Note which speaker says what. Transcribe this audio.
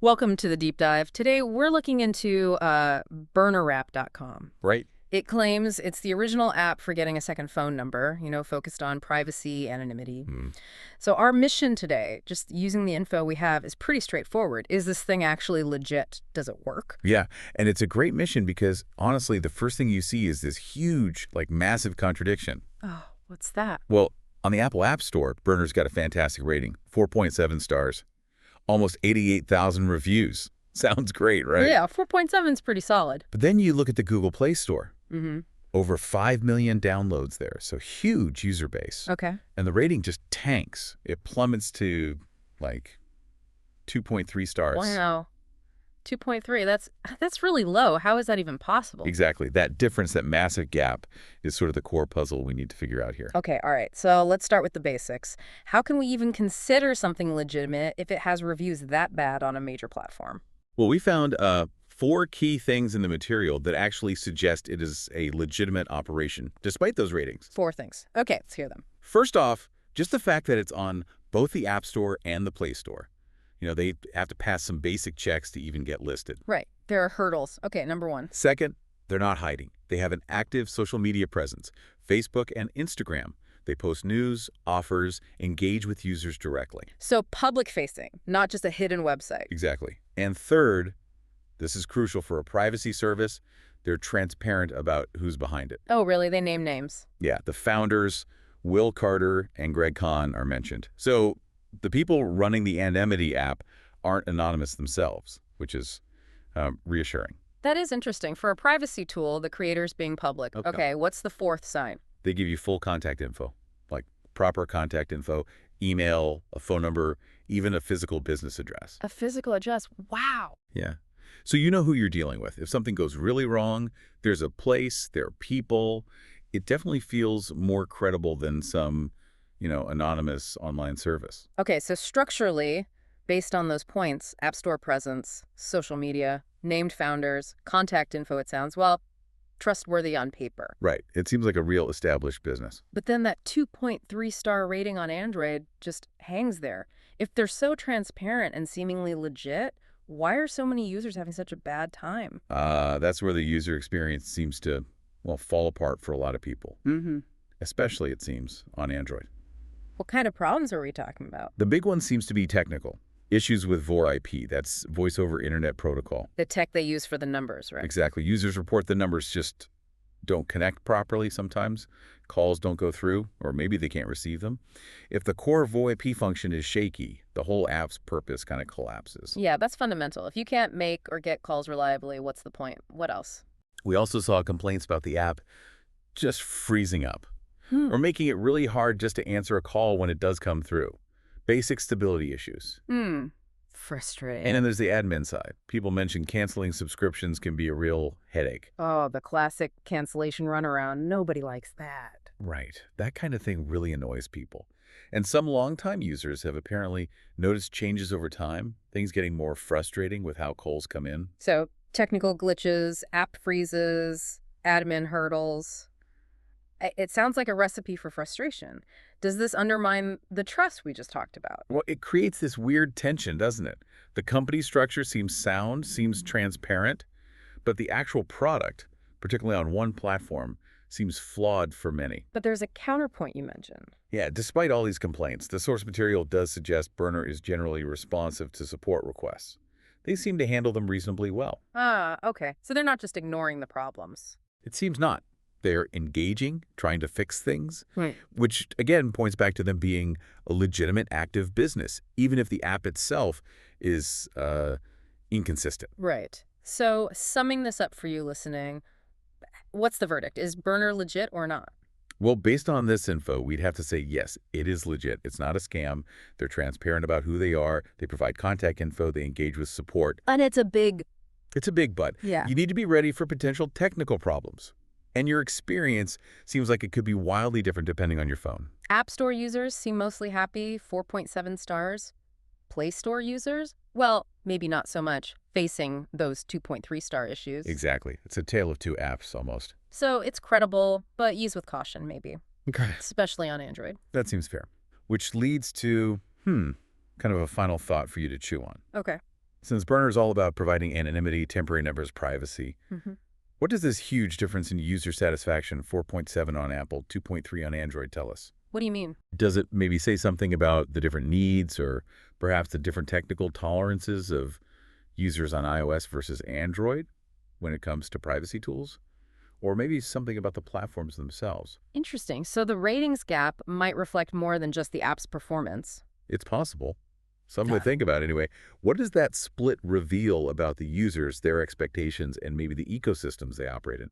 Speaker 1: Welcome to the deep dive. Today we're looking into BurnerApp.com.
Speaker 2: Right.
Speaker 1: It claims it's the original app for getting a second phone number, focused on privacy, anonymity. So our mission today, just using the info we have, is pretty straightforward. Is this thing actually legit? Does it work?
Speaker 2: Yeah, and it's a great mission because, honestly, the first thing you see is this huge, massive contradiction.
Speaker 1: Oh, what's that?
Speaker 2: Well, on the Apple App Store, Burner's got a fantastic rating, 4.7 stars, almost 88,000 reviews. Sounds great, right?
Speaker 1: Yeah, 4.7 is pretty solid.
Speaker 2: But then you look at the Google Play Store.
Speaker 1: Mm-hmm.
Speaker 2: Over 5 million downloads there, so huge user base.
Speaker 1: Okay.
Speaker 2: And the rating just tanks. It plummets to, 2.3 stars.
Speaker 1: Wow. 2.3, that's really low. How is that even possible?
Speaker 2: Exactly. That difference, that massive gap, is sort of the core puzzle we need to figure out here.
Speaker 1: Okay, all right. So let's start with the basics. How can we even consider something legitimate if it has reviews that bad on a major platform?
Speaker 2: Well, we found 4 key things in the material that actually suggest it is a legitimate operation, despite those ratings.
Speaker 1: 4 things. Okay, let's hear them.
Speaker 2: First off, just the fact that it's on both the App Store and the Play Store. They have to pass some basic checks to even get listed.
Speaker 1: Right. There are hurdles. Okay, number 1.
Speaker 2: Second, they're not hiding. They have an active social media presence, Facebook and Instagram. They post news, offers, engage with users directly.
Speaker 1: So public-facing, not just a hidden website.
Speaker 2: Exactly. And third, this is crucial for a privacy service, they're transparent about who's behind it.
Speaker 1: Oh, really? They name names.
Speaker 2: Yeah, the founders, Will Carter and Greg Kahn, are mentioned. So the people running the Anonymity app aren't anonymous themselves, which is reassuring.
Speaker 1: That is interesting. For a privacy tool, the creators being public. Okay, what's the 4th sign?
Speaker 2: They give you full contact info, like proper contact info, email, a phone number, even a physical business address.
Speaker 1: A physical address. Wow.
Speaker 2: Yeah. So you know who you're dealing with. If something goes really wrong, there's a place, there are people. It definitely feels more credible than some, anonymous online service.
Speaker 1: Okay, so structurally, based on those points, App Store presence, social media, named founders, contact info, it sounds, well, trustworthy on paper.
Speaker 2: Right. It seems like a real established business.
Speaker 1: But then that 2.3-star rating on Android just hangs there. If they're so transparent and seemingly legit, why are so many users having such a bad time?
Speaker 2: That's where the user experience seems to, fall apart for a lot of people.
Speaker 1: Mm-hmm.
Speaker 2: Especially, it seems, on Android.
Speaker 1: What kind of problems are we talking about?
Speaker 2: The big one seems to be technical. Issues with VoIP, that's Voice over Internet Protocol.
Speaker 1: The tech they use for the numbers, right?
Speaker 2: Exactly. Users report the numbers just don't connect properly sometimes. Calls don't go through, or maybe they can't receive them. If the core VoIP function is shaky, the whole app's purpose kind of collapses.
Speaker 1: Yeah, that's fundamental. If you can't make or get calls reliably, what's the point? What else?
Speaker 2: We also saw complaints about the app just freezing up, or making it really hard just to answer a call when it does come through. Basic stability issues.
Speaker 1: Frustrating.
Speaker 2: And then there's the admin side. People mention canceling subscriptions can be a real headache.
Speaker 1: Oh, the classic cancellation runaround. Nobody likes that.
Speaker 2: Right. That kind of thing really annoys people. And some longtime users have apparently noticed changes over time, things getting more frustrating with how calls come in.
Speaker 1: So, technical glitches, app freezes, admin hurdles. It sounds like a recipe for frustration. Does this undermine the trust we just talked about?
Speaker 2: Well, it creates this weird tension, doesn't it? The company structure seems sound, seems transparent, but the actual product, particularly on one platform, seems flawed for many.
Speaker 1: But there's a counterpoint you mentioned.
Speaker 2: Yeah, despite all these complaints, the source material does suggest Burner is generally responsive to support requests. They seem to handle them reasonably well.
Speaker 1: Ah, okay. So they're not just ignoring the problems.
Speaker 2: It seems not. They're engaging, trying to fix things,
Speaker 1: Right.
Speaker 2: which again points back to them being a legitimate active business, even if the app itself is inconsistent.
Speaker 1: Right. So summing this up for you listening, what's the verdict? Is Burner legit or not?
Speaker 2: Well, based on this info, we'd have to say, yes, it is legit. It's not a scam. They're transparent about who they are. They provide contact info. They engage with support.
Speaker 1: And it's a big...
Speaker 2: It's a big but.
Speaker 1: Yeah.
Speaker 2: You need to be ready for potential technical problems. And your experience seems like it could be wildly different depending on your phone.
Speaker 1: App Store users seem mostly happy, 4.7 stars. Play Store users? Well, maybe not so much, facing those 2.3-star issues.
Speaker 2: Exactly. It's a tale of two apps almost.
Speaker 1: So it's credible, but use with caution, maybe.
Speaker 2: Okay.
Speaker 1: Especially on Android.
Speaker 2: That seems fair. Which leads to, kind of a final thought for you to chew on.
Speaker 1: Okay.
Speaker 2: Since Burner is all about providing anonymity, temporary numbers, privacy,
Speaker 1: Hmm.
Speaker 2: what does this huge difference in user satisfaction, 4.7 on Apple, 2.3 on Android, tell us?
Speaker 1: What do you mean?
Speaker 2: Does it maybe say something about the different needs or perhaps the different technical tolerances of users on iOS versus Android when it comes to privacy tools? Or maybe something about the platforms themselves?
Speaker 1: Interesting. So the ratings gap might reflect more than just the app's performance.
Speaker 2: It's possible. Some would think about it anyway. What does that split reveal about the users, their expectations, and maybe the ecosystems they operate in?